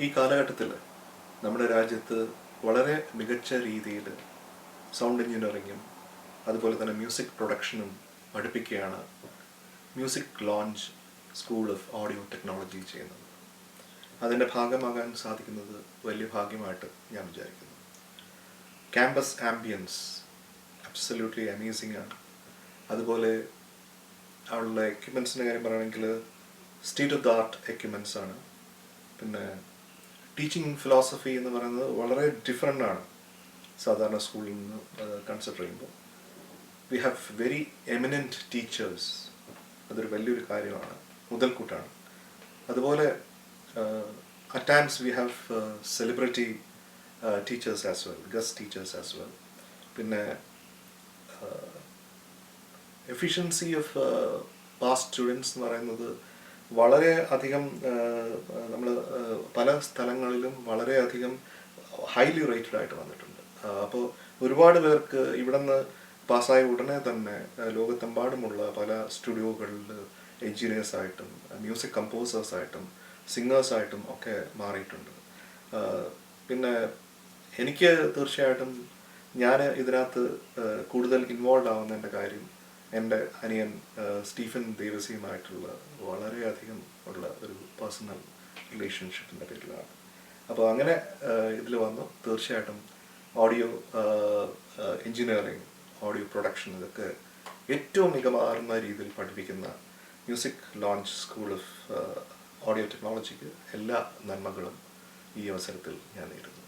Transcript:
ഈ കാലഘട്ടത്തിൽ നമ്മുടെ രാജ്യത്ത് വളരെ മികച്ച രീതിയിൽ സൗണ്ട് എഞ്ചിനീയറിങ്ങും അതുപോലെ തന്നെ മ്യൂസിക് പ്രൊഡക്ഷനും പഠിപ്പിക്കുകയാണ് music lounge school of audio technology ചെയ്യുന്നത്. അതിൻ്റെ ഭാഗമാകാൻ സാധിക്കുന്നത് വലിയ ഭാഗ്യമായിട്ട് ഞാൻ വിചാരിക്കുന്നു. ക്യാമ്പസ് ആംബിയൻസ് അബ്സല്യൂട്ട്ലി അമേസിംഗ് ആണ്. അതുപോലെ അവിടെയുള്ള എക്യുപ്മെൻസിൻ്റെ കാര്യം പറയുകയാണെങ്കിൽ state of the art equipments ആണ്. പിന്നെ ടീച്ചിങ് ഫിലോസഫി എന്ന് പറയുന്നത് വളരെ ഡിഫറെൻ്റ് ആണ് സാധാരണ സ്കൂളിൽ നിന്ന് കൺസിഡർ ചെയ്യുമ്പോൾ. We have very eminent teachers. അതൊരു വലിയൊരു കാര്യമാണ്, മുതൽക്കൂട്ടാണ്. അതുപോലെ at times we have celebrity teachers as well, guest teachers as well. പിന്നെ എഫിഷ്യൻസി ഓഫ് പാസ്റ്റ് സ്റ്റുഡൻസ് എന്ന് പറയുന്നത് വളരെ അധികം നമ്മൾ പല സ്ഥലങ്ങളിലും വളരെയധികം ഹൈലി റേറ്റഡ് ആയിട്ട് വന്നിട്ടുണ്ട്. അപ്പോൾ ഒരുപാട് പേർക്ക് ഇവിടെ നിന്ന് പാസ്സായ ഉടനെ തന്നെ ലോകത്തെമ്പാടുമുള്ള പല സ്റ്റുഡിയോകളിൽ എൻജിനീയേഴ്സായിട്ടും മ്യൂസിക് കമ്പോസേഴ്സായിട്ടും സിംഗേഴ്സായിട്ടും ഒക്കെ മാറിയിട്ടുണ്ട്. പിന്നെ എനിക്ക് തീർച്ചയായിട്ടും ഞാൻ ഇതിനകത്ത് കൂടുതൽ ഇൻവോൾവ് ആവുന്നതിൻ്റെ കാര്യം എൻ്റെ അനിയൻ സ്റ്റീഫൻ ദേവസിയുമായിട്ടുള്ള വളരെയധികം ഉള്ള ഒരു പേഴ്സണൽ റിലേഷൻഷിപ്പിൻ്റെ പേരിലാണ്. അപ്പോൾ അങ്ങനെ ഇതിൽ വന്നു തീർച്ചയായിട്ടും ഓഡിയോ എൻജിനീയറിങ്, ഓഡിയോ പ്രൊഡക്ഷൻ, ഇതൊക്കെ ഏറ്റവും മികവാർന്ന രീതിയിൽ പഠിപ്പിക്കുന്ന music lounge school of audio ടെക്നോളജിക്ക് എല്ലാ നന്മകളും ഈ അവസരത്തിൽ ഞാൻ നേരുന്നു.